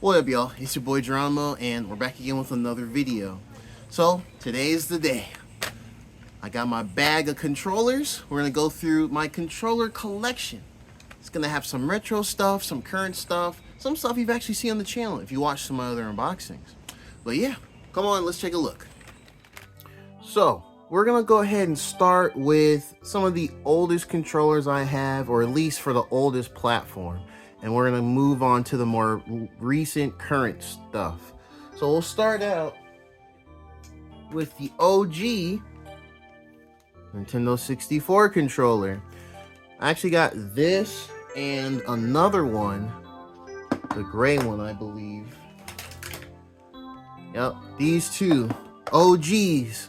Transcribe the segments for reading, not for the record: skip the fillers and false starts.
What up, y'all? It's your boy Geronimo, and we're back again with another video. So, today's the day. I got my bag of controllers. We're gonna go through my controller collection. It's gonna have some retro stuff, some current stuff, some stuff you've actually seen on the channel if you watch some other unboxings. But yeah, come on, let's take a look. So, we're gonna go ahead and start with some of the oldest controllers I have, or at least for the oldest platform. And we're gonna move on to the more recent current stuff. So we'll start out with the OG Nintendo 64 controller. I actually got this and another one, the gray one, I believe. Yep, these two OGs.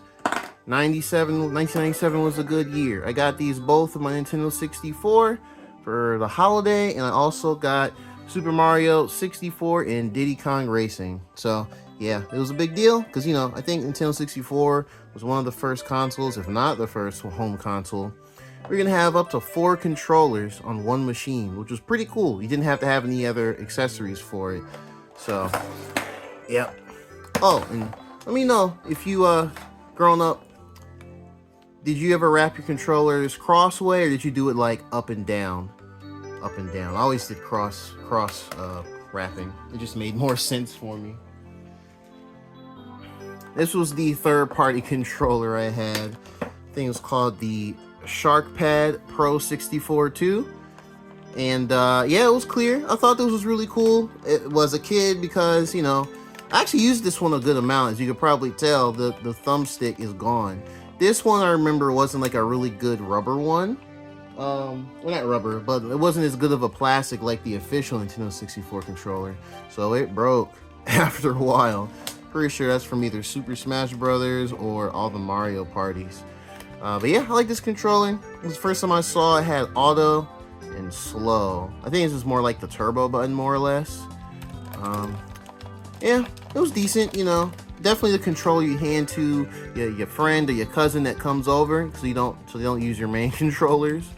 1997 was a good year. I got these both of my Nintendo 64 for the holiday, and I also got Super Mario 64 and Diddy Kong Racing. So yeah, it was a big deal because, you know, I think Nintendo 64 was one of the first consoles, if not the first home console. We're gonna have up to 4 controllers on one machine, which was pretty cool. You didn't have to have any other accessories for it. So yep. Oh, and let me know if you grown up, did you ever wrap your controllers crossway, or did you do it like up and down? Up and down. I always did cross wrapping. It just made more sense for me. This was the third-party controller I had. I think it was called the SharkPad Pro 64 2. And yeah, it was clear. I thought this was really cool. It was a kid because, you know, I actually used this one a good amount. As you could probably tell, the thumbstick is gone. This one I remember wasn't like a really good rubber one. Well, not rubber, but it wasn't as good of a plastic like the official Nintendo 64 controller. So it broke after a while. Pretty sure that's from either Super Smash Brothers or all the Mario parties. But yeah, I like this controller. It was the first time I saw it had auto and slow. I think this is more like the turbo button, more or less. Yeah, it was decent, you know. Definitely the controller you hand to your friend or your cousin that comes over, so they don't use your main controllers.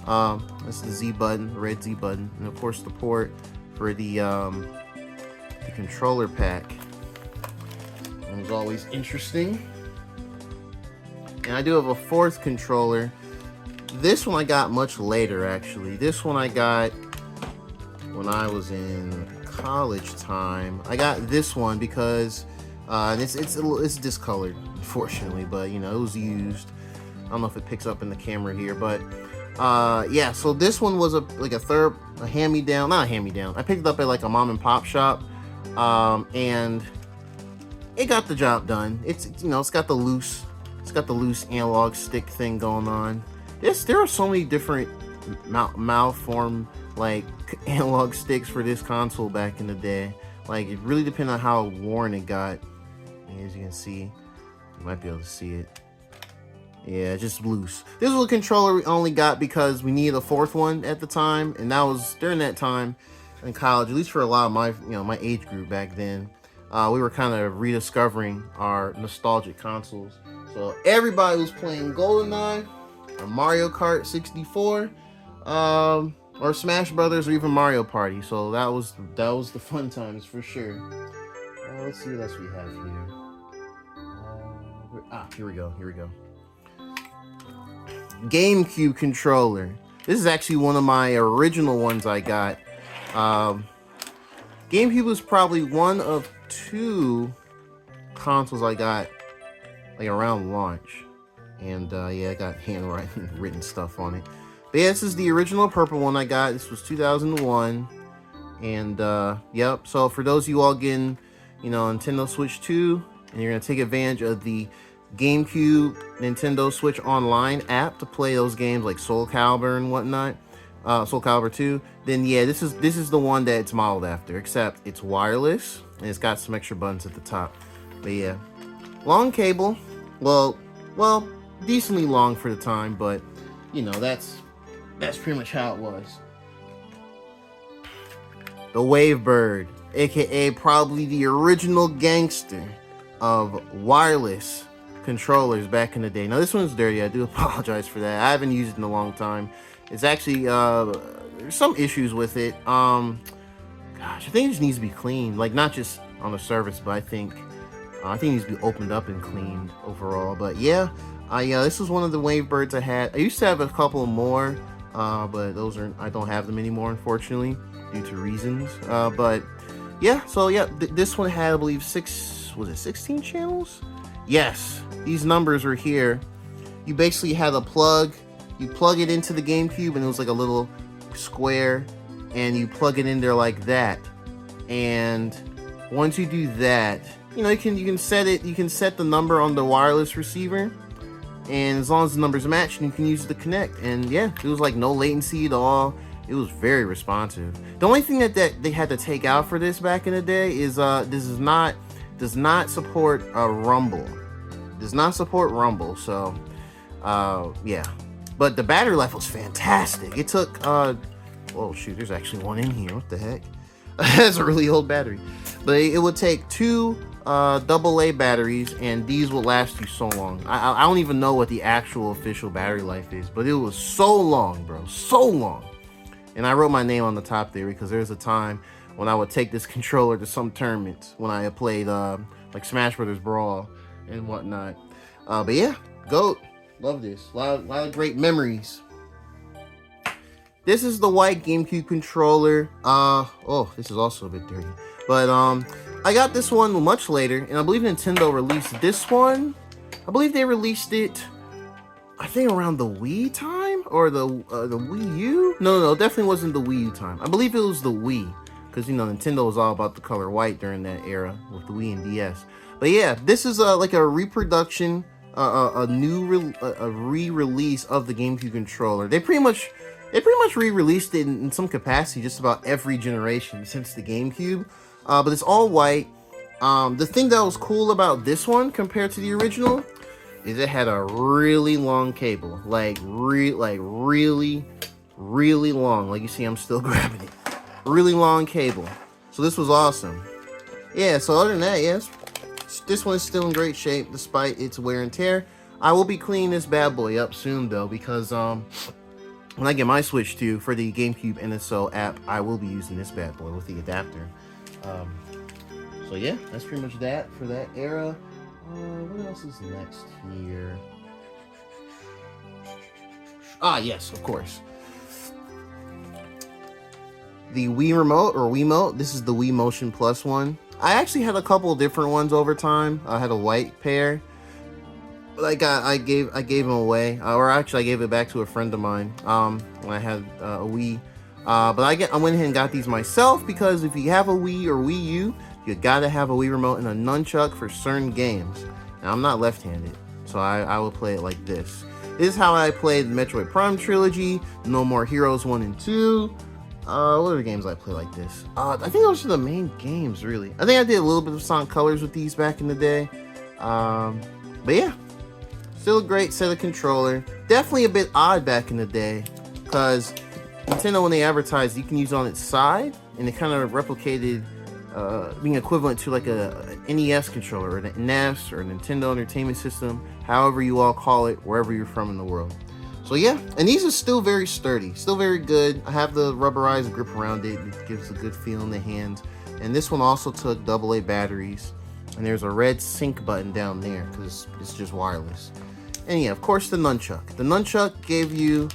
That's the Z button, the red Z button, and of course the port for the controller pack. It was always interesting. And I do have a fourth controller. This one I got much later, actually. This one I got when I was in college time. I got this one because it's discolored, unfortunately, but you know, it was used. I don't know if it picks up in the camera here, but yeah, so this one was a hand-me-down, not a hand-me-down. I picked it up at like a mom and pop shop, and it got the job done. It's you know, it's got the loose analog stick thing going on. There are so many different malformed like analog sticks for this console back in the day. Like, it really depended on how worn it got. And as you can see, you might be able to see it. Yeah, just loose. This was a controller we only got because we needed a fourth one at the time, and that was during that time in college, at least for a lot of my age group back then. We were kind of rediscovering our nostalgic consoles. So everybody was playing GoldenEye or Mario Kart 64, or Smash Brothers, or even Mario Party. So that was the fun times for sure. Let's see what else we have here. Here we go. GameCube controller. This is actually one of my original ones I got. GameCube was probably one of 2 consoles I got like around launch, and yeah, I got handwritten written stuff on it. But yeah, this is the original purple one I got. This was 2001, and yep. So for those of you all getting, you know, Nintendo Switch 2, and you're gonna take advantage of the GameCube Nintendo Switch Online app to play those games like Soul Calibur and whatnot, Soul Calibur 2, then yeah, this is the one that it's modeled after, except it's wireless and it's got some extra buttons at the top. But yeah, long cable, well, decently long for the time, but you know, that's pretty much how it was. The Wavebird, aka probably the original gangster of wireless controllers back in the day. Now this one's dirty, I do apologize for that. I haven't used it in a long time. It's actually there's some issues with it. God, gosh, I think it just needs to be cleaned. Like, not just on the surface, but I think it needs to be opened up and cleaned overall. But yeah, this was one of the wave birds I had. I used to have a couple more, but those are, I don't have them anymore, unfortunately, due to reasons. But yeah, so yeah, this one had, I believe, 16 channels? Yes, these numbers are here. You basically had a plug. You plug it into the GameCube, and it was like a little square, and you plug it in there like that. And once you do that, you know, you can set it. You can set the number on the wireless receiver, and as long as the numbers match, you can use it to connect. And yeah, it was like no latency at all. It was very responsive. The only thing that they had to take out for this back in the day is this does not support Rumble. Does not support Rumble. So yeah, but the battery life was fantastic. It took oh shoot, there's actually one in here. What the heck? That's a really old battery. But it would take 2 AA batteries, and these will last you so long. I don't even know what the actual official battery life is, but it was so long, bro, so long. And I wrote my name on the top there because there's a time when I would take this controller to some tournaments when I played like Smash Brothers Brawl and whatnot. But yeah, GOAT, love this. A lot of great memories. This is the white GameCube controller. Oh, this is also a bit dirty. But I got this one much later, and I believe Nintendo released this one. I believe they released it, I think, around the Wii time or the Wii U. No, definitely wasn't the Wii U time. I believe it was the Wii, because you know Nintendo was all about the color white during that era with the Wii and DS. But yeah, this is like a reproduction, a re-release of the GameCube controller. They pretty much re-released it in some capacity just about every generation since the GameCube. But it's all white. The thing that was cool about this one compared to the original is it had a really long cable, like really long. Like you see, I'm still grabbing it. Really long cable. So this was awesome. Yeah. So other than that, yes, this one is still in great shape despite its wear and tear. I will be cleaning this bad boy up soon though, because when I get my Switch 2 for the GameCube NSO app, I will be using this bad boy with the adapter. So yeah, that's pretty much that for that era. What else is next here? Ah, yes, of course. The Wii Remote, or Wiimote. This is the Wii Motion Plus one. I actually had a couple of different ones over time. I had a white pair. Like I gave them away, or actually I gave it back to a friend of mine when I had a Wii. But I went ahead and got these myself, because if you have a Wii or Wii U, you gotta have a Wii remote and a nunchuck for certain games. Now I'm not left-handed, so I will play it like this. This is how I played the Metroid Prime trilogy, No More Heroes 1 and 2. What other games I play like this? I think those are the main games, really. I think I did a little bit of Sonic Colors with these back in the day. But yeah, still a great set of controller. Definitely a bit odd back in the day, because Nintendo, when they advertised, you can use it on its side, and it kind of replicated being equivalent to like a NES controller, or an NES, or a Nintendo Entertainment System, however you all call it, wherever you're from in the world. So yeah, and these are still very sturdy, still very good. I have the rubberized grip around it. It gives a good feel in the hands. And this one also took AA batteries. And there's a red sync button down there because it's just wireless. And yeah, of course, the nunchuck. The nunchuck gave you,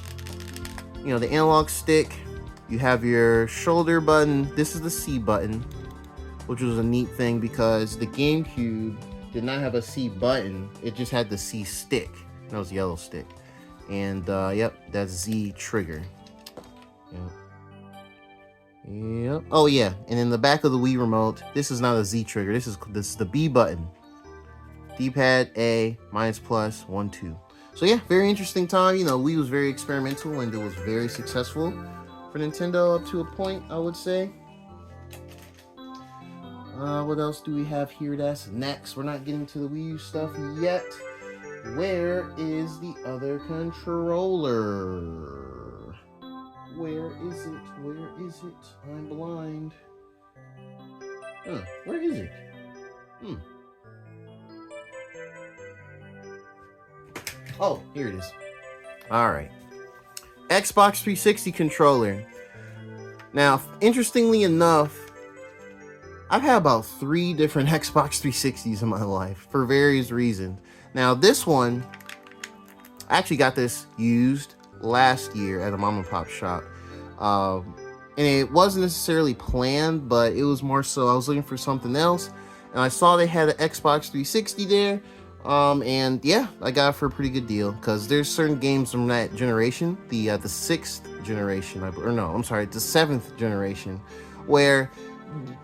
you know, the analog stick. You have your shoulder button. This is the C button, which was a neat thing because the GameCube did not have a C button. It just had the C stick. That was the yellow stick. And yep, that's Z trigger. Yep. Oh yeah, and in the back of the Wii remote, this is not a Z trigger. This is the B button. D-pad A, minus plus, 1, 2. So yeah, very interesting time. You know, Wii was very experimental and it was very successful for Nintendo up to a point, I would say. What else do we have here that's next? We're not getting to the Wii U stuff yet. Where is the other controller? Where is it? Where is it? I'm blind. Huh, where is it? Oh, here it is. Alright. Xbox 360 controller. Now, interestingly enough, I've had about 3 different Xbox 360s in my life for various reasons. Now this one, I actually got this used last year at a mom and pop shop. And it wasn't necessarily planned, but it was more so I was looking for something else, and I saw they had an Xbox 360 there. And yeah, I got it for a pretty good deal because there's certain games from that generation, the 6th generation, or no, I'm sorry, the 7th generation, where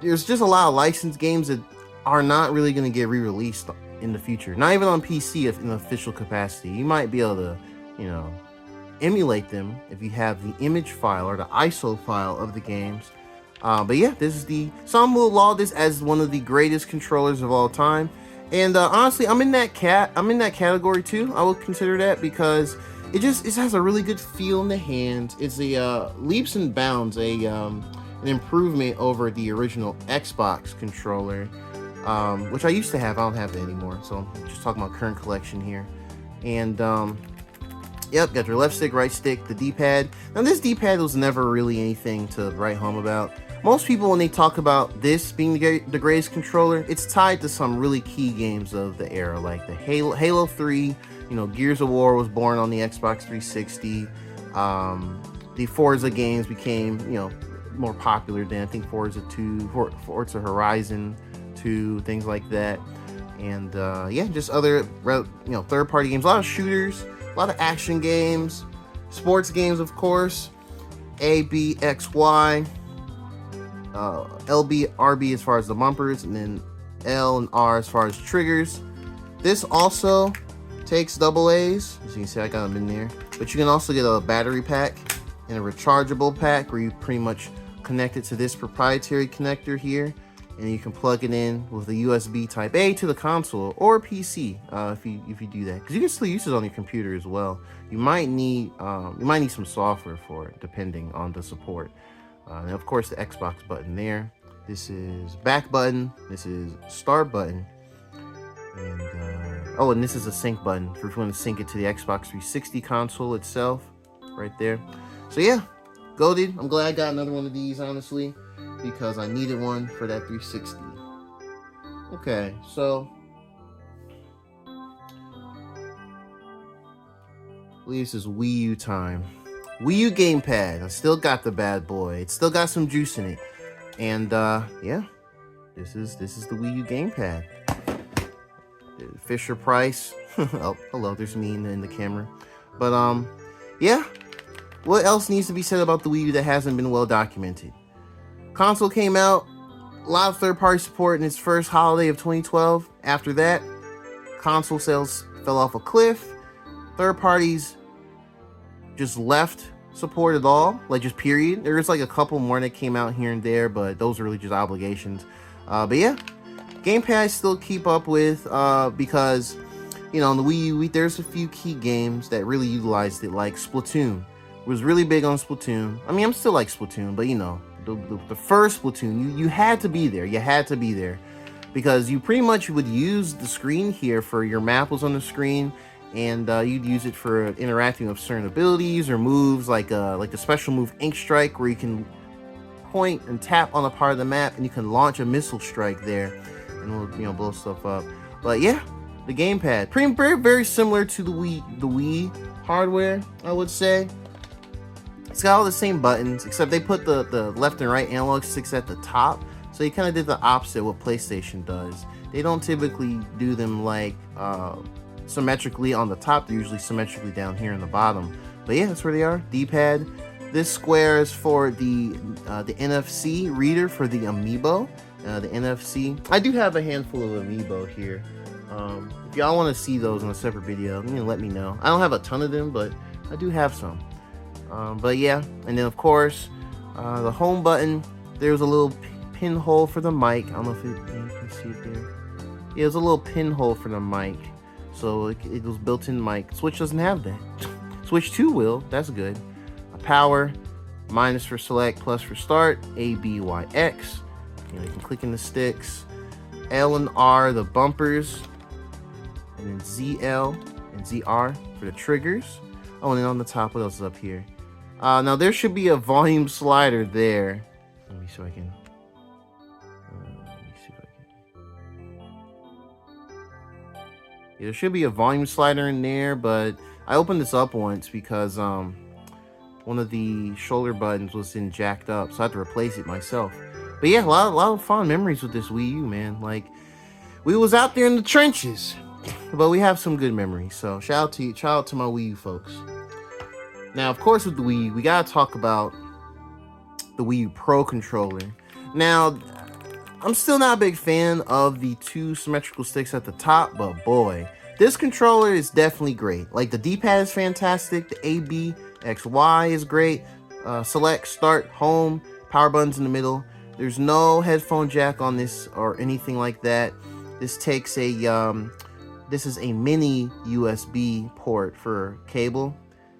there's just a lot of licensed games that are not really going to get re-released in the future. Not even on PC in official capacity. You might be able to, you know, emulate them if you have the image file or the ISO file of the games. But yeah, some will laud this as one of the greatest controllers of all time. And honestly, I'm in that category too. I would consider that because it has a really good feel in the hand. It's a leaps and bounds an improvement over the original Xbox controller, which I used to have. I don't have it anymore, so I'm just talking about current collection here. And yep, got your left stick, right stick, the D-pad. Now this D-pad was never really anything to write home about. Most people, when they talk about this being the greatest controller, it's tied to some really key games of the era, like the Halo 3. You know, Gears of War was born on the Xbox 360. The Forza games became, you know, more popular than, I think, Forza 2, Forza Horizon 2, things like that. And yeah, just other, you know, third-party games, a lot of shooters, a lot of action games, sports games, of course, A, B, X, Y, LB, RB as far as the bumpers, and then L and R as far as triggers. This also takes AA's, as you can see I got them in there, but you can also get a battery pack and a rechargeable pack where you pretty much connect it to this proprietary connector here, and you can plug it in with a USB type A to the console or PC if you do that, because you can still use it on your computer as well. You might need some software for it depending on the support. And of course the Xbox button there. This is back button. This is start button. And oh, and this is a sync button for if you want to sync it to the Xbox 360 console itself, right there. So yeah, goated. I'm glad I got another one of these, honestly, because I needed one for that 360. Okay, so I believe this is Wii U time. Wii U gamepad. I still got the bad boy. It's still got some juice in it. And yeah, this is the Wii U gamepad. Fisher Price. Oh, hello, there's me in the camera. But yeah, what else needs to be said about the Wii U that hasn't been well documented? Console came out, a lot of third-party support in its first holiday of 2012. After that, console sales fell off a cliff. Third parties just left support at all, like just period. There was like a couple more that came out here and there, but those are really just obligations. But yeah, gamepad still keep up with because, you know, on the Wii U, there's a few key games that really utilized it, like Splatoon. Was really big on Splatoon. I mean, I'm still like Splatoon, but you know, the first Splatoon, you had to be there. You had to be there because you pretty much would use the screen here for your map was on the screen, and you'd use it for interacting with certain abilities or moves, like the special move Ink Strike, where you can point and tap on a part of the map and you can launch a missile strike there and it'll, you know, blow stuff up. But yeah, the gamepad, very, very similar to the Wii hardware, I would say. It's got all the same buttons, except they put the left and right analog sticks at the top, so you kind of did the opposite of what PlayStation does. They don't typically do them like symmetrically on the top. They're usually symmetrically down here in the bottom. But yeah, that's where they are. D-pad. This square is for the NFC reader for the Amiibo. The NFC. I do have a handful of Amiibo here. If y'all want to see those in a separate video, you can let me know. I don't have a ton of them, but I do have some. But yeah, and then of course, the home button, there's a little pinhole for the mic. I don't know if you can see it there. Yeah, there's a little pinhole for the mic. So it was built-in mic. Switch doesn't have that. Switch 2 will, that's good. A power, minus for select, plus for start, A, B, Y, X. You know, you can click in the sticks. L and R, the bumpers. And then ZL and ZR for the triggers. Oh, and then on the top, what else is up here? Now there should be a volume slider there. Let me see if I can. There should be a volume slider in there, but I opened this up once because one of the shoulder buttons was jacked up, so I had to replace it myself. But yeah, a lot of fond memories with this Wii U, man. Like, we was out there in the trenches, but we have some good memories. So shout out to my Wii U folks. Now, of course, with the Wii U, we gotta talk about the Wii U Pro controller. Now, I'm still not a big fan of the two symmetrical sticks at the top, but boy, this controller is definitely great. Like, the D-pad is fantastic, the A, B, X, Y is great, select, start, home, power buttons in the middle. There's no headphone jack on this or anything like that. This takes a, this is a mini USB port for cable.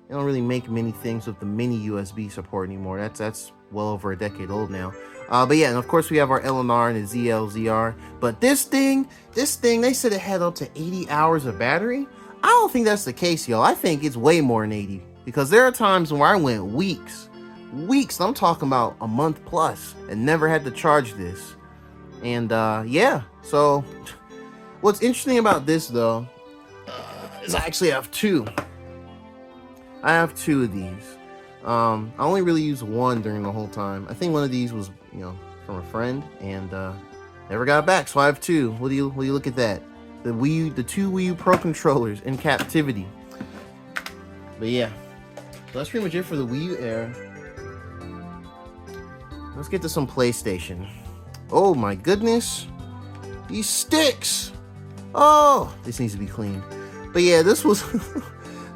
They don't really make many things with the mini USB support anymore. That's well over a decade old now. But yeah, and of course we have our LNR and the ZL-ZR. But this thing, they said it had up to 80 hours of battery. I don't think that's the case, y'all. I think it's way more than 80. Because there are times where I went weeks, I'm talking about a month plus, and never had to charge this. And yeah, so what's interesting about this though, is I actually have two. I have two of these. I only really used one during the whole time. I think one of these was, you know, from a friend, and never got it back. So I have two. What do you look at that? The two Wii U Pro controllers in captivity. But yeah, so that's pretty much it for the Wii U Air. Let's get to some PlayStation. Oh my goodness, these sticks. Oh, this needs to be cleaned. But yeah, this was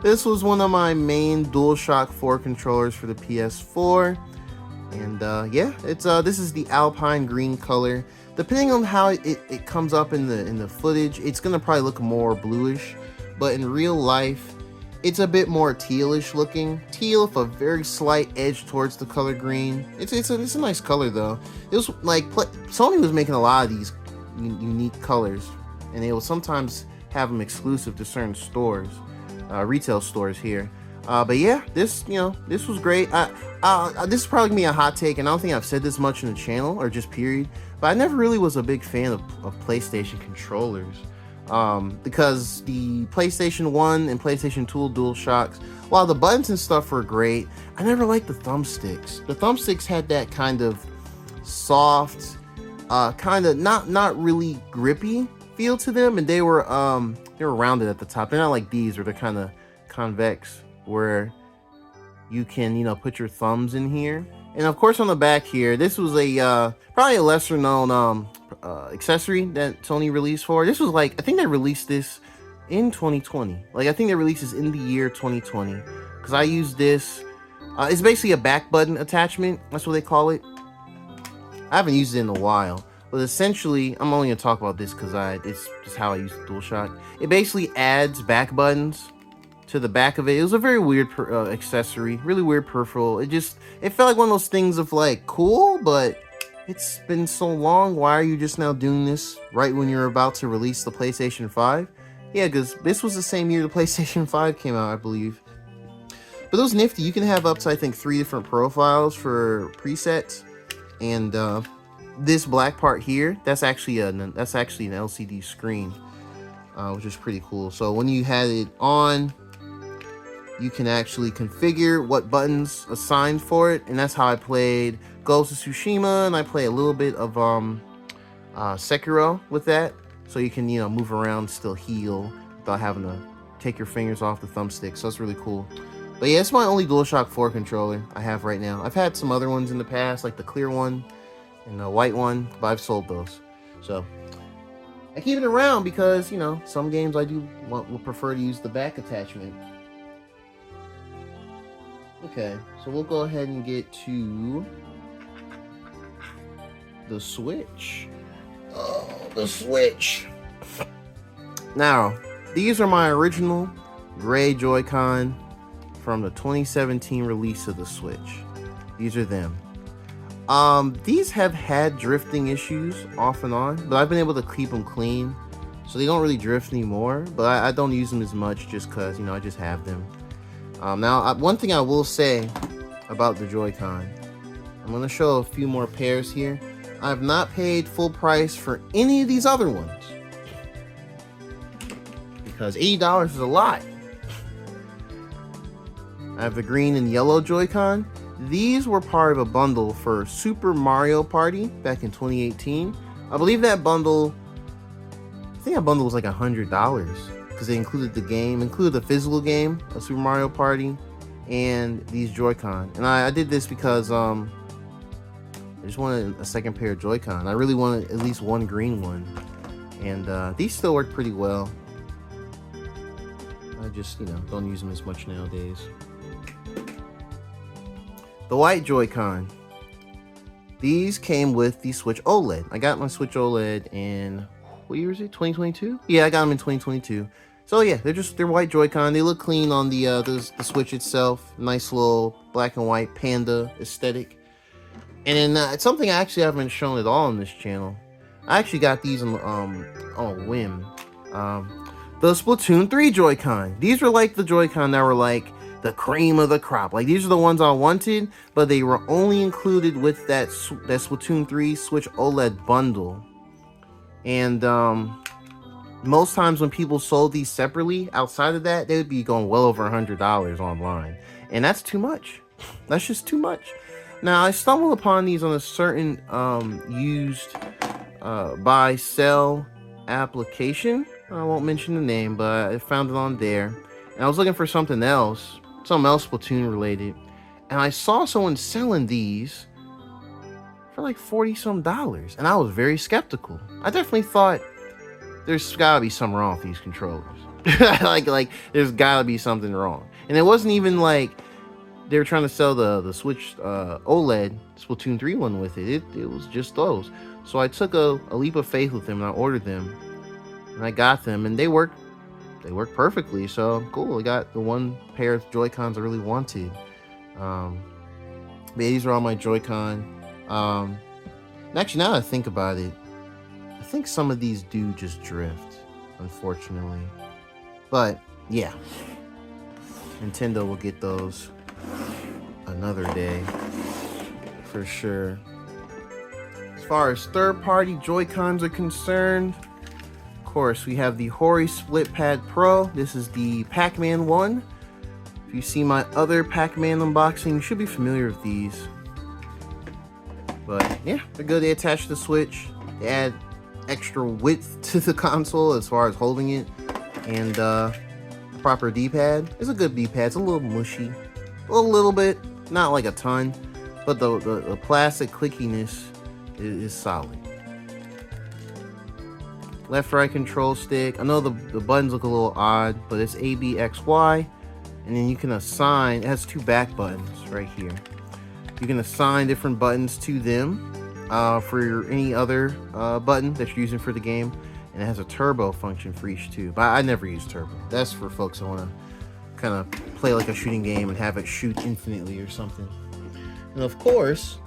this was one of my main DualShock 4 controllers for the PS4. And yeah, it's this is the Alpine green color. Depending on how it comes up in the footage, it's gonna probably look more bluish, but in real life, it's a bit more tealish looking. Teal with a very slight edge towards the color green. It's a nice color though. It was like Sony was making a lot of these unique colors, and they will sometimes have them exclusive to certain stores, retail stores here. But yeah, this was great. This is probably gonna be a hot take, and I don't think I've said this much in the channel or just period. But I never really was a big fan of PlayStation controllers. Because the PlayStation 1 and PlayStation 2 DualShocks, while the buttons and stuff were great, I never liked the thumbsticks. The thumbsticks had that kind of soft, kind of not really grippy feel to them, and they were rounded at the top. They're not like these, where they're kind of convex, where you can put your thumbs in here. And of course on the back here, this was a probably a lesser known accessory that Sony released for. This was like, I think they released this in 2020. Like, I think they released this in the year 2020, because I used this. It's basically a back button attachment. That's what they call it. I haven't used it in a while, but essentially, I'm only gonna talk about this because it's just how I use the DualShock. It basically adds back buttons to the back of it. It was a very weird accessory, really weird peripheral. It felt like one of those things of like, cool, but it's been so long. Why are you just now doing this right when you're about to release the PlayStation 5? Yeah, because this was the same year the PlayStation 5 came out, I believe. But it was nifty. You can have up to, I think, 3 different profiles for presets. And this black part here, that's actually an LCD screen, which is pretty cool. So when you had it on, you can actually configure what buttons assigned for it, and that's how I played Ghost of Tsushima, and I play a little bit of Sekiro with that. So you can move around, still heal without having to take your fingers off the thumbstick. So that's really cool. But yeah, it's my only DualShock 4 controller I have right now. I've had some other ones in the past, like the clear one and the white one, but I've sold those. So I keep it around because some games I will prefer to use the back attachment. Okay, so we'll go ahead and get to the Switch. Oh, the Switch. Now, these are my original gray Joy-Con from the 2017 release of the Switch. These are them. These have had drifting issues off and on, but I've been able to keep them clean, so they don't really drift anymore. But I don't use them as much just because I just have them. Now, one thing I will say about the Joy-Con, I'm going to show a few more pairs here. I have not paid full price for any of these other ones, because $80 is a lot. I have the green and yellow Joy-Con. These were part of a bundle for Super Mario Party back in 2018. I believe that bundle, was like $100 because they included the game, included the physical game of Super Mario Party and these Joy-Con. And I did this because I just wanted a second pair of Joy-Con. I really wanted at least one green one. And these still work pretty well. I just, don't use them as much nowadays. The white Joy-Con. These came with the Switch OLED. I got my Switch OLED in, what year is it? 2022? Yeah, I got them in 2022. So yeah, they're white Joy-Con. They look clean on the Switch itself. Nice little black and white panda aesthetic. And then it's something I actually haven't shown at all on this channel. I actually got these on a whim. The Splatoon 3 Joy-Con. These were like the Joy-Con that were like the cream of the crop. Like, these are the ones I wanted, but they were only included with that Splatoon 3 Switch OLED bundle. And most times when people sold these separately outside of that, they would be going well over $100 online. And that's too much. That's just too much. Now, I stumbled upon these on a certain used buy sell application. I won't mention the name, but I found it on there. And I was looking for something else Splatoon related. And I saw someone selling these for like $40-some. And I was very skeptical. I definitely thought there's gotta be something wrong with these controllers. like there's gotta be something wrong. And it wasn't even like they were trying to sell the Switch OLED Splatoon 3 one with it. It was just those. So I took a leap of faith with them and I ordered them. And I got them and they work perfectly. So cool. I got the one pair of Joy-Cons I really wanted. But these are all my Joy-Con. Actually, now that I think about it, I think some of these do just drift, unfortunately. But yeah, Nintendo will get those another day for sure. As far as third-party Joy-Cons are concerned, of course, we have the Hori Split Pad Pro. This is the Pac-Man one. If you see my other Pac-Man unboxing, you should be familiar with these. But yeah, they're good. They attach to the Switch. They add extra width to the console as far as holding it. And proper D-pad. It's a good D-pad. It's a little mushy. A little bit. Not like a ton. But the plastic clickiness is solid. Left-right control stick. I know the buttons look a little odd, but it's A, B, X, Y. And then you can assign, it has two back buttons right here. You can assign different buttons to them for any other button that you're using for the game. And it has a turbo function for each too. But I never use turbo. That's for folks that want to kind of play like a shooting game and have it shoot infinitely or something. And of course,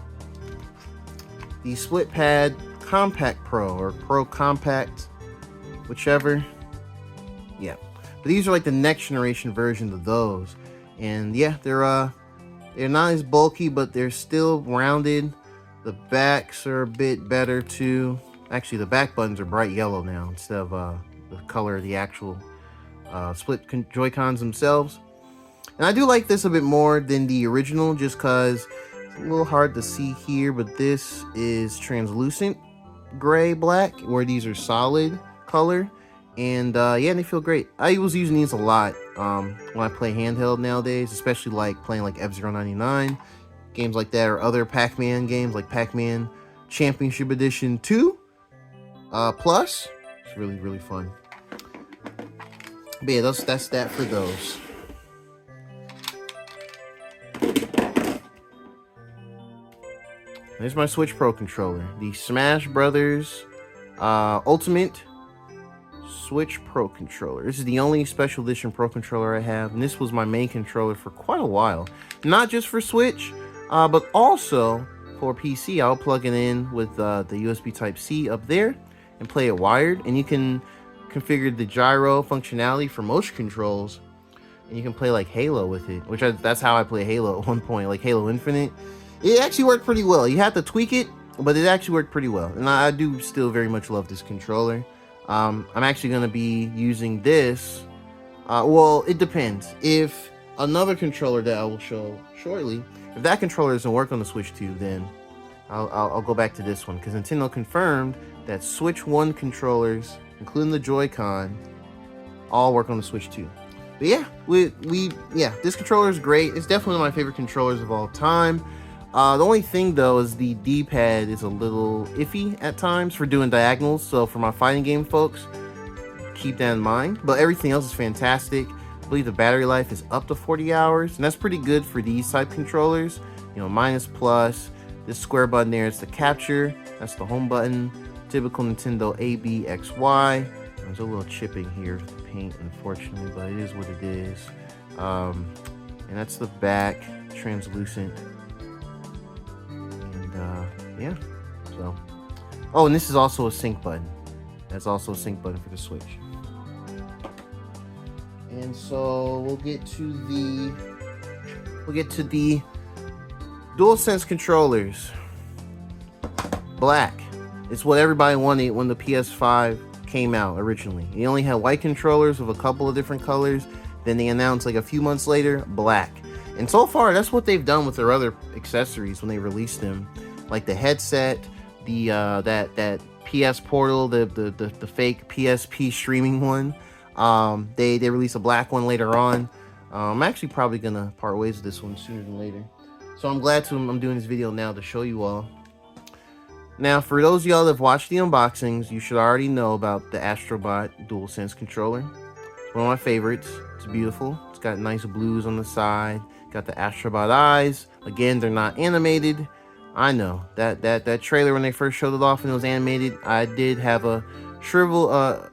the Split Pad Compact Pro or Pro Compact, whichever. Yeah. But these are like the next generation version of those. And yeah, they're not as bulky, but they're still rounded. The backs are a bit better too. Actually, the back buttons are bright yellow now instead of the color of the actual split Joy-Cons themselves. And I do like this a bit more than the original just because it's a little hard to see here, but this is translucent gray black where these are solid color. And yeah, they feel great. I was using these a lot when I play handheld nowadays, especially like playing like F-Zero 99, games like that, or other Pac-Man games like Pac-Man Championship Edition 2 Plus. It's really, really fun. But yeah, that's that for those. There's my Switch Pro controller, the Smash Brothers Ultimate Switch Pro controller. This is the only special edition Pro controller I have, and this was my main controller for quite a while. Not just for Switch, but also for PC. I'll plug it in with the USB Type-C up there and play it wired. And you can configure the gyro functionality for motion controls, and you can play like Halo with it, which that's how I play Halo at one point, like Halo Infinite. It actually worked pretty well. You have to tweak it, but it actually worked pretty well. And I do still very much love this controller. I'm actually going to be using this. Well, it depends. If another controller that I will show shortly, if that controller doesn't work on the Switch 2, then I'll go back to this one, because Nintendo confirmed that Switch 1 controllers, including the Joy-Con, all work on the Switch 2. But yeah, this controller is great. It's definitely one of my favorite controllers of all time. The only thing though is the D-pad is a little iffy at times for doing diagonals. So for my fighting game folks, keep that in mind. But everything else is fantastic. I believe the battery life is up to 40 hours, and that's pretty good for these type controllers. You know, minus, plus. This square button there is the capture. That's the home button. Typical Nintendo A, B, X, Y. There's a little chipping here with the paint, unfortunately, but it is what it is. And that's the back, translucent. And yeah, so. Oh, and this is also a sync button. That's also a sync button for the Switch. And so we'll get to the DualSense controllers. Black. It's what everybody wanted when the PS5 came out originally. They only had white controllers with a couple of different colors. Then they announced like a few months later, black. And so far, that's what they've done with their other accessories when they released them, like the headset, the that PS Portal, the fake PSP streaming one. They released a black one later on. I'm actually probably gonna part ways with this one sooner than later. So I'm glad I'm doing this video now to show you all. Now, for those of y'all that have watched the unboxings, you should already know about the Astrobot DualSense controller. It's one of my favorites. It's beautiful. It's got nice blues on the side. Got the Astrobot eyes. Again, they're not animated. I know that trailer when they first showed it off and it was animated, I did have a shrivel of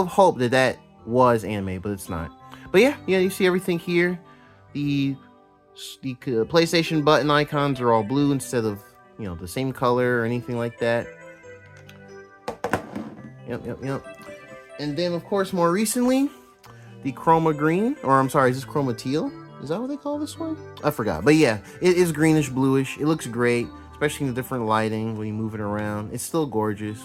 hope that was animated, but it's not. But yeah, you see everything here. The PlayStation button icons are all blue instead of, you know, the same color or anything like that. Yep. And then, of course, more recently, the Chroma Green, or I'm sorry, is this Chroma Teal? Is that what they call this one? I forgot. But yeah, it is greenish bluish. It looks great, especially in the different lighting when you move it around. It's still gorgeous.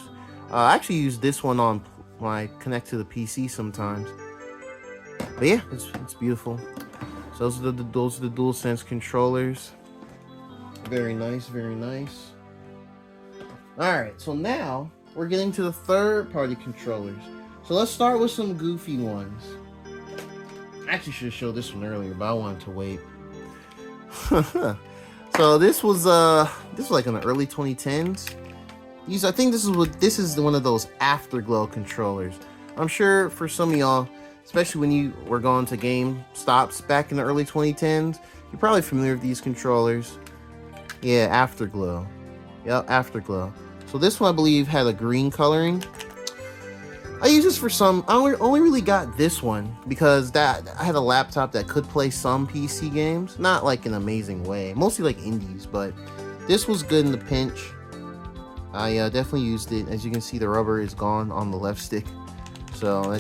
I actually use this one on when I connect to the PC sometimes. But yeah, it's beautiful. So those are the DualSense controllers. Very nice, very nice. Alright, so now we're getting to the third-party controllers. So let's start with some goofy ones. I actually should have showed this one earlier, but I wanted to wait. So this was like in the early 2010s. I think this is one of those Afterglow controllers. I'm sure for some of y'all, especially when you were going to GameStops back in the early 2010s, you're probably familiar with these controllers. Yeah, Afterglow. Yep, Afterglow. So this one, I believe, had a green coloring. I use this for some. I only really got this one because I had a laptop that could play some PC games. Not like an amazing way. Mostly like indies, but this was good in the pinch. I definitely used it. As you can see, the rubber is gone on the left stick. So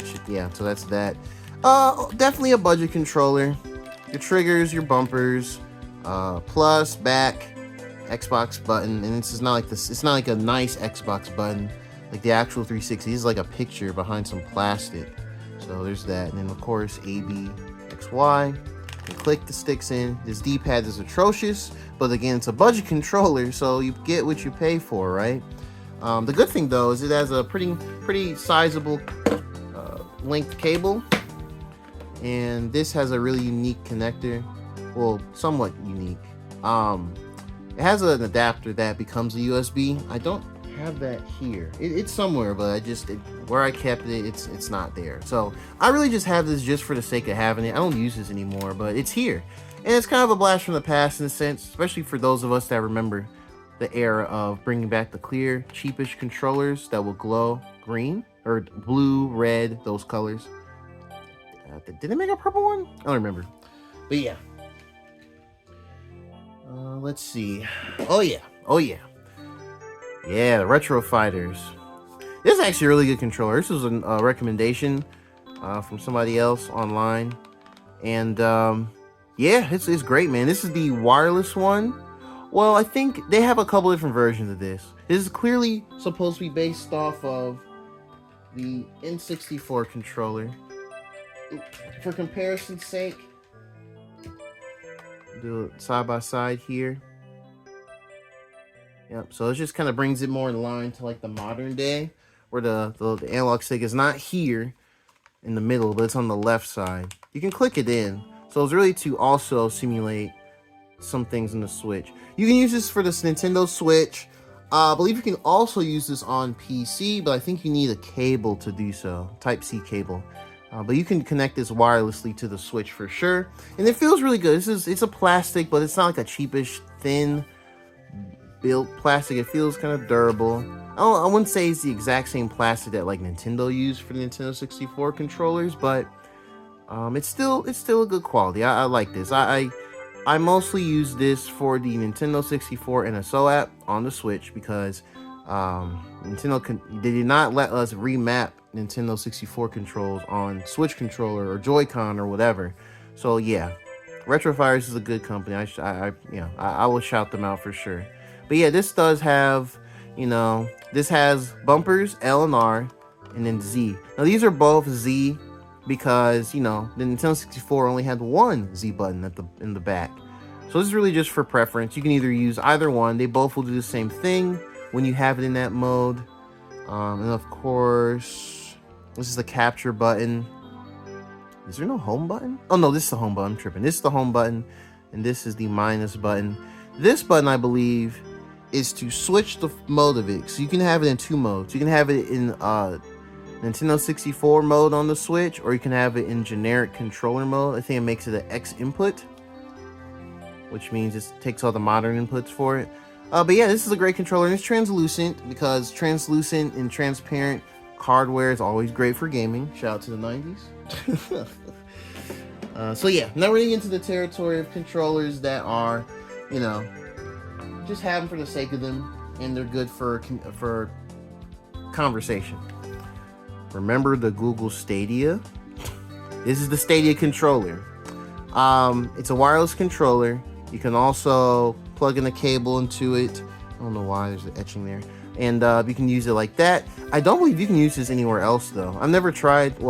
so that's that. Definitely a budget controller. Your triggers, your bumpers, plus, back, Xbox button, and this is not like this. It's not like a nice Xbox button, like the actual 360. This is like a picture behind some plastic. So there's that, and then of course A, B, X, Y. You click the sticks in. This D-pad is atrocious, but again, it's a budget controller, so you get what you pay for, right? The good thing though is it has a pretty sizable length cable, and this has a really unique connector. Well, somewhat unique. It has an adapter that becomes a USB. I don't have that here. It's somewhere, but where I kept it, it's not there. So I really just have this just for the sake of having it. I don't use this anymore, but it's here. And it's kind of a blast from the past in a sense, especially for those of us that remember the era of bringing back the clear, cheapish controllers that will glow green or blue, red, those colors. Did they make a purple one? I don't remember. But yeah. Let's see. Oh yeah. Yeah, the Retro Fighters. This is actually a really good controller. This was a recommendation from somebody else online. And yeah, it's great, man. This is the wireless one. Well, I think they have a couple different versions of this. This is clearly supposed to be based off of the N64 controller. For comparison's sake, do it side by side here. Yep, so it just kind of brings it more in line to like the modern day, where the analog stick is not here in the middle, but it's on the left side. You can click it in. So it's really to also simulate some things in the Switch. You can use this for this Nintendo Switch. I believe you can also use this on PC, but I think you need a cable to do so, Type-C cable. But you can connect this wirelessly to the Switch for sure. And it feels really good. It's a plastic, but it's not like a cheapish, thin built plastic. It feels kind of durable. I wouldn't say it's the exact same plastic that like Nintendo used for the Nintendo 64 controllers, but it's still a good quality. I like this. I mostly use this for the Nintendo 64 NSO app on the Switch because they did not let us remap Nintendo 64 controls on Switch controller or Joy-Con or whatever. So yeah, Retrofires is a good company. I will shout them out for sure. But yeah, this does have, this has bumpers L and R, and then Z. Now these are both Z because the Nintendo 64 only had one Z button in the back. So this is really just for preference. You can either use either one. They both will do the same thing when you have it in that mode. And of course, this is the capture button. Is there no home button? Oh no, this is the home button. I'm tripping. This is the home button, and this is the minus button. This button, I believe, is to switch the mode of it. So you can have it in two modes. You can have it in Nintendo 64 mode on the Switch, or you can have it in generic controller mode. I think it makes it an X input, which means it takes all the modern inputs for it. But yeah, this is a great controller, and it's translucent because translucent and transparent hardware is always great for gaming. Shout out to the 90s. So yeah, now we're getting into the territory of controllers that are, just have them for the sake of them, and they're good for conversation. Remember the Google Stadia? This is the Stadia controller. It's a wireless controller. You can also plug in a cable into it. I don't know why there's an etching there. And you can use it like that. I don't believe you can use this anywhere else though. I've never tried it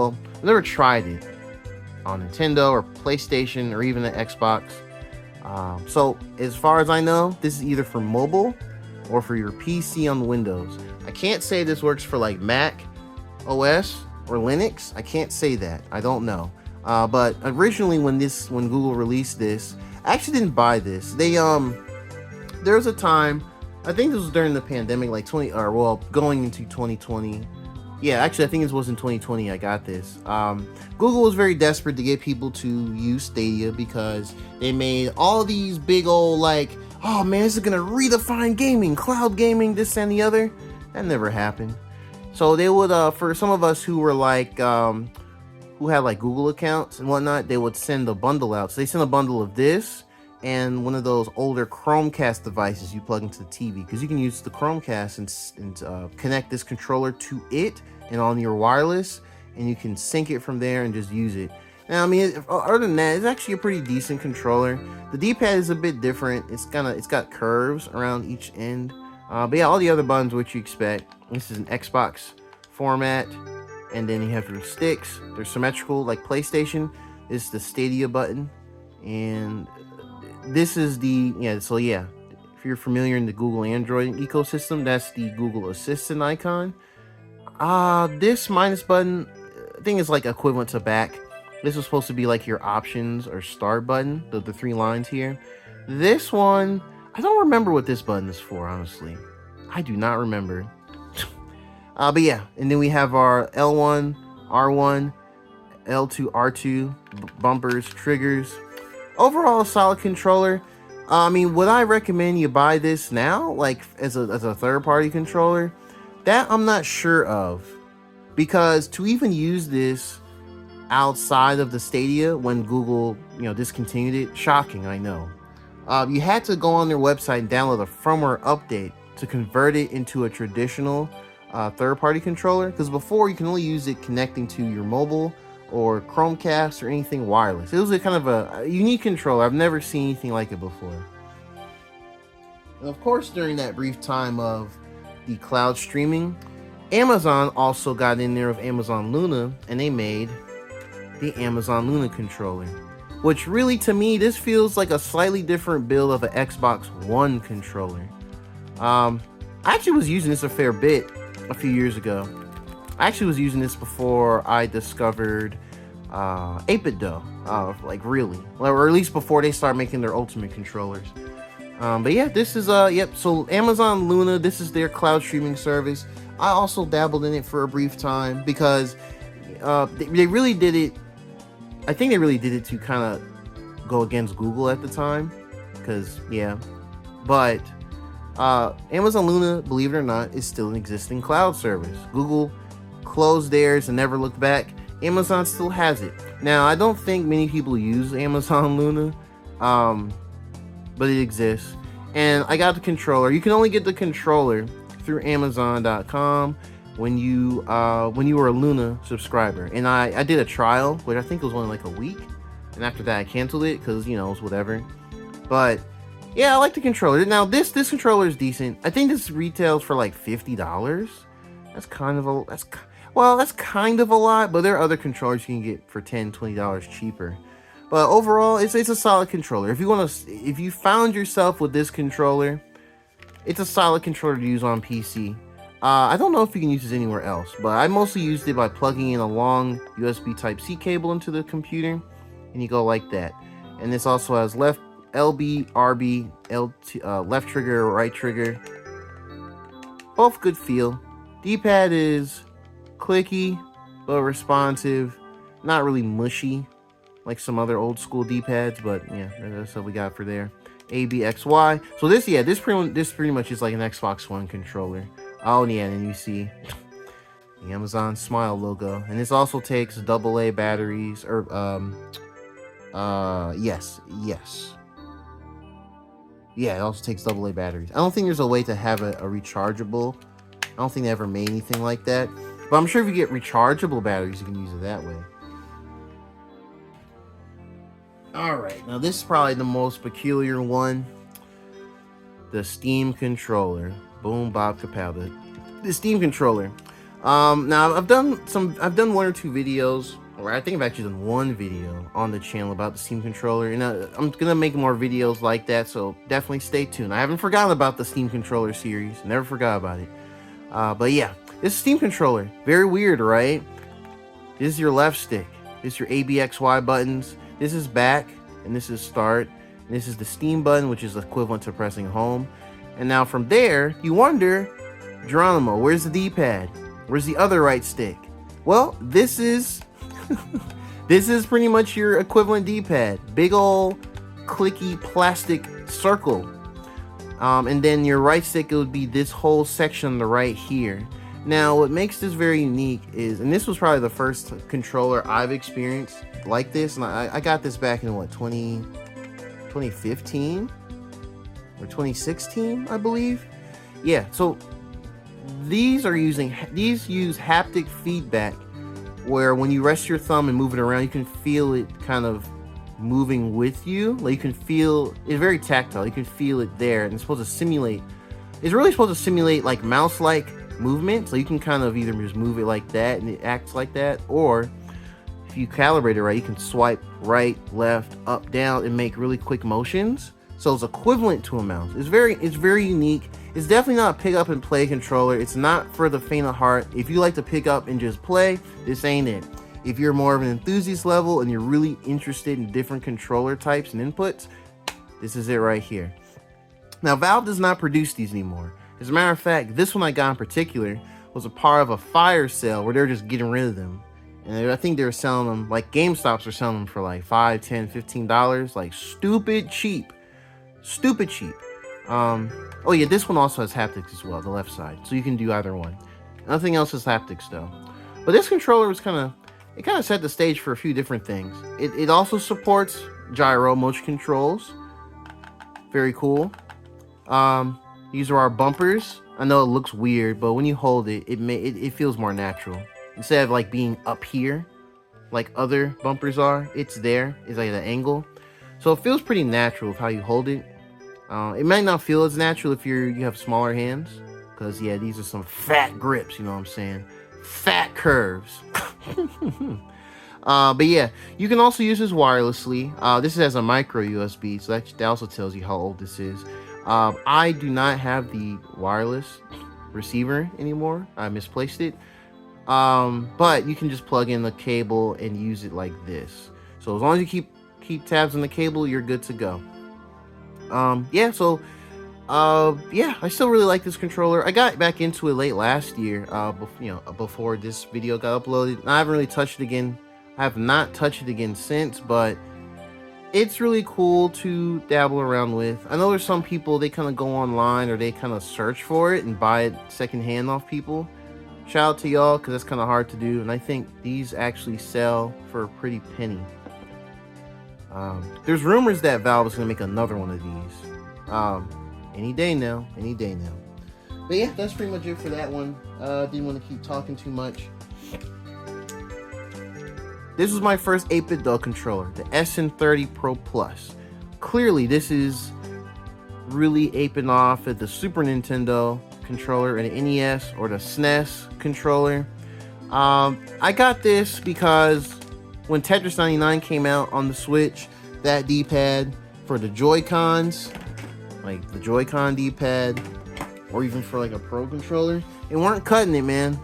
on Nintendo or PlayStation or even the Xbox. So as far as I know, this is either for mobile or for your PC on Windows. I can't say this works for like Mac OS or Linux. I can't say that. I don't know. But originally when Google released this, I actually didn't buy this. There was a time, I think this was during the pandemic, like going into 2020. Yeah, actually, I think this was in 2020 I got this. Google was very desperate to get people to use Stadia because they made all these big old oh man, this is gonna redefine gaming, cloud gaming, this and the other. That never happened. So they would, for some of us who were who had Google accounts and whatnot, they would send a bundle out. So they sent a bundle of this and one of those older Chromecast devices you plug into the TV, because you can use the Chromecast and connect this controller to it and on your wireless, and you can sync it from there and just use it. Now, I mean, other than that, it's actually a pretty decent controller. The D-pad is a bit different. It's got curves around each end. But yeah, all the other buttons, what you expect. This is an Xbox format, and then you have your sticks. They're symmetrical like PlayStation. This is the Stadia button, and this is if you're familiar in the Google Android ecosystem, that's the Google Assistant icon. This minus button, I think is equivalent to back. This was supposed to be your options or start button, the three lines here. This one, I don't remember what this button is for, honestly. I do not remember. But yeah, and then we have our L1, R1, L2, R2, bumpers, triggers. Overall, a solid controller. I mean, would I recommend you buy this now, as a third-party controller? That I'm not sure of, because to even use this outside of the Stadia when Google, discontinued it, shocking, I know. You had to go on their website and download a firmware update to convert it into a traditional third-party controller, because before you can only use it connecting to your mobile or Chromecast or anything wireless. It was a kind of a unique controller. I've never seen anything like it before. And of course, during that brief time of the cloud streaming, Amazon also got in there with Amazon Luna, and they made the Amazon Luna controller, which really, to me, this feels like a slightly different build of an Xbox One controller. I actually was using this a fair bit a few years ago. I actually was using this before I discovered 8BitDo, like really, or at least before they started making their Ultimate controllers. But yeah, this is yep. So Amazon Luna, this is their cloud streaming service. I also dabbled in it for a brief time because they really did it. I think they really did it to kind of go against Google at the time, because yeah. But Amazon Luna, believe it or not, is still an existing cloud service. Google closed theirs and never looked back. Amazon still has it. Now, I don't think many people use Amazon Luna, but it exists. And I got the controller. You can only get the controller through Amazon.com when you were a Luna subscriber. And I did a trial, which I think was only like a week. And after that, I canceled it because, you know, it was whatever. But yeah, I like the controller. Now, this controller is decent. I think this retails for like $50. That's kind of a lot, but there are other controllers you can get for $10, $20 cheaper. But overall, it's a solid controller. If you found yourself with this controller, it's a solid controller to use on PC. I don't know if you can use this anywhere else, but I mostly used it by plugging in a long USB Type-C cable into the computer, and you go like that. And this also has left LB, RB, LT, left trigger, right trigger. Both good feel. D-pad is clicky, but responsive. Not really mushy like some other old school D-pads, but yeah, that's what we got for there. A, B, X, Y. So this pretty much is like an Xbox One controller. Oh yeah, and then you see the Amazon Smile logo, and this also takes AA batteries, or yes, yeah, it also takes AA batteries. I don't think there's a way to have a rechargeable. I don't think they ever made anything like that, but I'm sure if you get rechargeable batteries, you can use it that way. All right, now this is probably the most peculiar one. The Steam controller. Boom, Bob Kapow. The Steam controller. Now I've done one or two videos, or I think I've actually done one video on the channel about the Steam controller, and I'm gonna make more videos like that, so definitely stay tuned. I haven't forgotten about the Steam controller series. Never forgot about it. But yeah, this Steam controller, very weird, right? This is your left stick. This is your A, B, X, Y buttons. This is back, and this is start. And this is the Steam button, which is equivalent to pressing home. And now from there, you wonder, Geronimo, where's the D-pad? Where's the other right stick? Well, this is this is pretty much your equivalent D-pad. Big old clicky plastic circle. And then your right stick, it would be this whole section on the right here. Now, what makes this very unique is, and this was probably the first controller I've experienced like this, and I got this back in what, 2015 or 2016, I believe. Yeah, so these use haptic feedback, where when you rest your thumb and move it around, you can feel it kind of moving with you. Like, you can feel it's very tactile. You can feel it there, and it's really supposed to simulate like mouse-like movement. So you can kind of either just move it like that and it acts like that, or if you calibrate it right, you can swipe right, left, up, down, and make really quick motions. So it's equivalent to a mouse. It's very unique. It's definitely not a pick up and play controller. It's not for the faint of heart. If you like to pick up and just play, this ain't it. If you're more of an enthusiast level and you're really interested in different controller types and inputs, this is it right here. Now, Valve does not produce these anymore. As a matter of fact, this one I got in particular was a part of a fire sale where they're just getting rid of them. And I think they were selling them, like GameStops are selling them for like $5, $10, $15, like stupid cheap. Oh yeah, this one also has haptics as well, the left side, so you can do either one. Nothing else is haptics though. But this controller was kind of set the stage for a few different things. It also supports gyro motion controls. Very cool. These are our bumpers. I know it looks weird, but when you hold it, it feels more natural. Instead of like being up here, like other bumpers are, it's there. It's like an angle. So it feels pretty natural with how you hold it. It might not feel as natural if you have smaller hands, Because, yeah, these are some fat grips, you know what I'm saying? Fat curves. But yeah, you can also use this wirelessly. This has a micro USB, so that also tells you how old this is. I do not have the wireless receiver anymore. I misplaced it. But you can just plug in the cable and use it like this. So as long as you keep tabs on the cable, you're good to go. Yeah, so yeah, I still really like this controller. I got back into it late last year, before this video got uploaded. I haven't really touched it again. I have not touched it again since, but it's really cool to dabble around with. I know there's some people, they kind of go online or they kind of search for it and buy it secondhand off people. Shout out to y'all, because that's kind of hard to do, and I think these actually sell for a pretty penny. There's rumors that Valve is going to make another one of these. Any day now. But yeah, that's pretty much it for that one. Didn't want to keep talking too much. This was my first 8-bit Dull controller, the SN30 Pro Plus. Clearly, this is really aping off at the Super Nintendo controller and the NES or the SNES controller. I got this because when Tetris 99 came out on the Switch, that D-pad for the Joy-Cons, like the Joy-Con D-pad, or even for like a Pro controller, they weren't cutting it, man.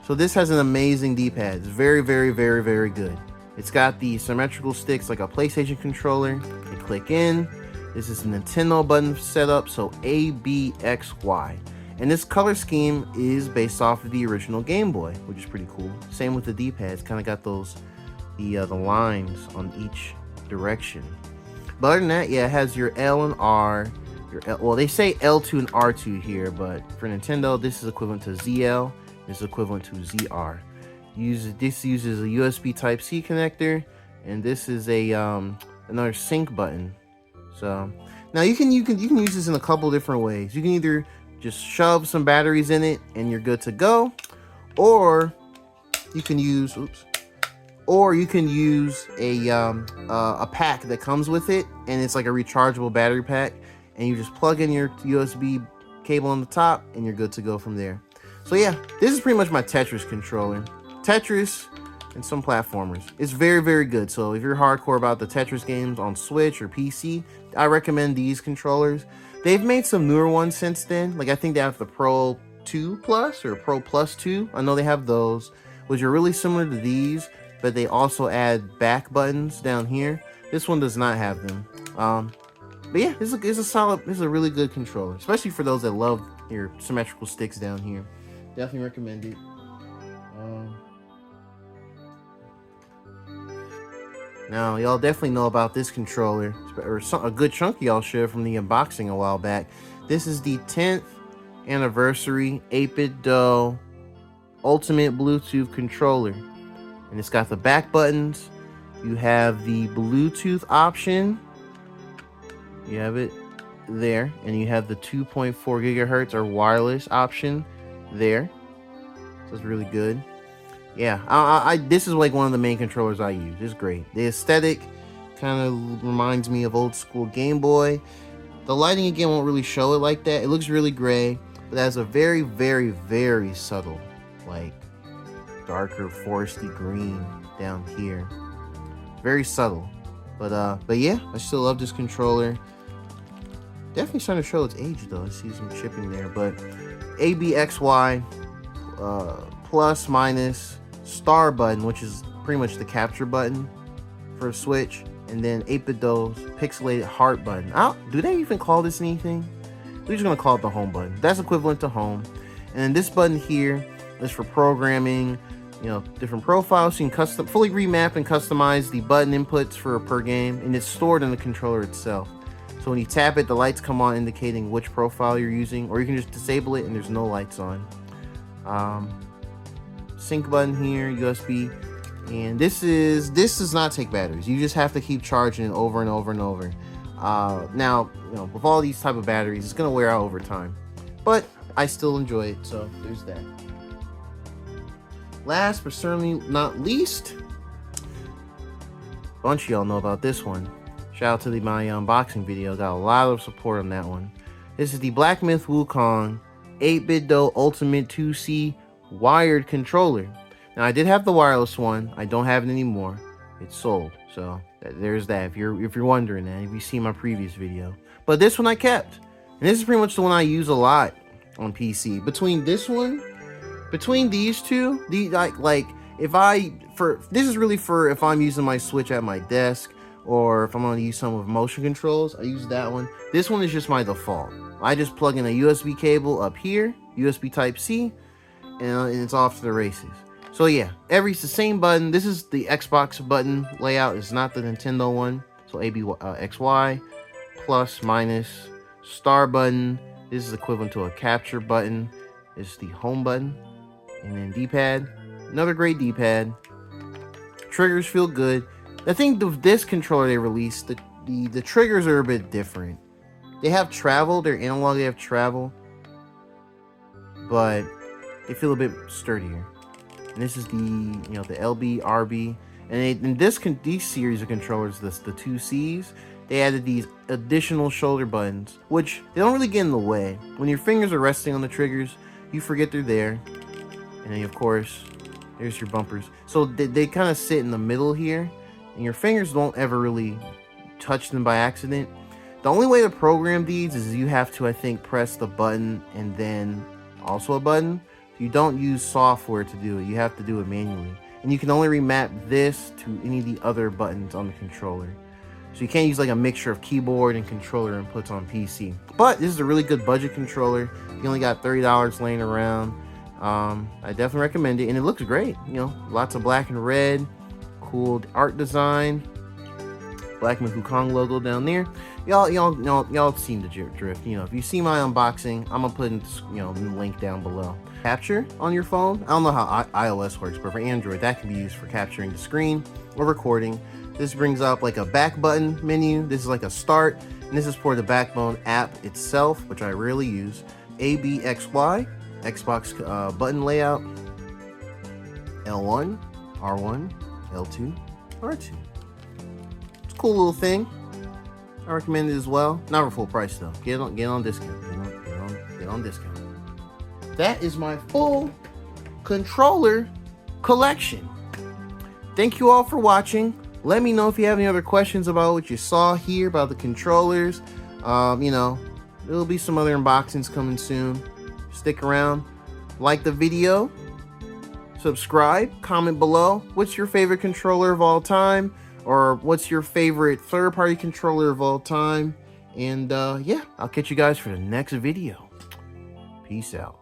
So this has an amazing D-pad. It's very, very, very, very good. It's got the symmetrical sticks like a PlayStation controller. You click in. This is a Nintendo button setup, so A, B, X, Y. And this color scheme is based off of the original Game Boy, which is pretty cool. Same with the D-pad. It's kind of got those, the lines on each direction. But other than that, yeah, it has your L and R. Well, they say L2 and R2 here, but for Nintendo, this is equivalent to ZL. This is equivalent to ZR. This uses a USB Type-C connector, and this is a another sync button. So now you can use this in a couple different ways. You can either just shove some batteries in it and you're good to go, or you can use a pack that comes with it, and it's like a rechargeable battery pack, and you just plug in your USB cable on the top and you're good to go from there. So yeah, this is pretty much my Tetris controller. Tetris and some platformers. It's very, very good. So if you're hardcore about the Tetris games on Switch or PC, I recommend these controllers. They've made some newer ones since then. Like I think they have the Pro 2 Plus or Pro Plus 2. I know they have those, which are really similar to these, but they also add back buttons down here. This one does not have them. But yeah, it's a really good controller, especially for those that love your symmetrical sticks down here. Definitely recommend it. Now, y'all definitely know about this controller, or a good chunk of y'all should from the unboxing a while back. This is the 10th anniversary 8-bit Dull Ultimate Bluetooth controller. And it's got the back buttons. You have the Bluetooth option. You have it there. And you have the 2.4 gigahertz or wireless option there. So it's really good. Yeah, this is like one of the main controllers I use. It's great. The aesthetic kind of reminds me of old school Game Boy. The lighting again won't really show it like that. It looks really gray, but it has a very, very, very subtle, like darker foresty green down here. Very subtle. But yeah, I still love this controller. Definitely starting to show its age though. I see some chipping there, but ABXY, plus, minus, star button, which is pretty much the capture button for a Switch, and then 8-bit Dull's pixelated heart button. Do they even call this anything? We're just gonna call it the home button. That's equivalent to home. And then this button here is for programming, you know, different profiles. You can fully remap and customize the button inputs for per game, and it's stored in the controller itself. So when you tap it, the lights come on indicating which profile you're using, or you can just disable it and there's no lights on. Sync button here, USB, and this does not take batteries. You just have to keep charging it over and over and over. Now, you know, with all these type of batteries, it's gonna wear out over time, but I still enjoy it, so there's that. Last but certainly not least, a bunch of y'all know about this one. Shout out to my unboxing video. Got a lot of support on that one. This is the Black Myth Wukong 8BitDo Ultimate 2C wired controller. Now I did have the wireless one. I don't have it anymore. It's sold. So there's that. If you're wondering that, if you see my previous video. But this one I kept. And this is pretty much the one I use a lot on PC. Between this one, between these two, this is really for if I'm using my Switch at my desk, or if I'm going to use some with motion controls, I use that one. This one is just my default. I just plug in a USB cable up here, USB Type-C, and it's off to the races. So yeah, it's the same button. This is the Xbox button layout. It's not the Nintendo one. So A, B, X, Y, plus, minus, star button. This is equivalent to a capture button. This is the home button. And then D-pad. Another great D-pad. Triggers feel good. I think this controller they released, the triggers are a bit different. They have travel. They're analog. They have travel. But they feel a bit sturdier. And this is the LB, RB, and in these series of controllers, the 2Cs, they added these additional shoulder buttons, which they don't really get in the way. When your fingers are resting on the triggers, you forget they're there. And then of course, there's your bumpers. So they kind of sit in the middle here, and your fingers don't ever really touch them by accident. The only way to program these is you have to, I think, press the button and then also a button. You don't use software to do it. You have to do it manually. And you can only remap this to any of the other buttons on the controller. So you can't use like a mixture of keyboard and controller inputs on PC. But this is a really good budget controller. You only got $30 laying around. I definitely recommend it. And it looks great. Lots of black and red. Cool art design. Black Man Wukong logo down there. Y'all seen the drift. If you see my unboxing, I'm gonna put in the link down below. Capture on your phone. I don't know how iOS works, but for Android, that can be used for capturing the screen or recording. This brings up like a back button menu. This is like a start, and this is for the Backbone app itself, which I rarely use. A, B, X, Y, Xbox button layout. L1, R1, L2, R2. It's a cool little thing. I recommend it as well. Not for full price though. Get on discount. Get on discount. That is my full controller collection. Thank you all for watching. Let me know if you have any other questions about what you saw here about the controllers. There'll be some other unboxings coming soon. Stick around. Like the video. Subscribe. Comment below. What's your favorite controller of all time? Or what's your favorite third-party controller of all time? And yeah, I'll catch you guys for the next video. Peace out.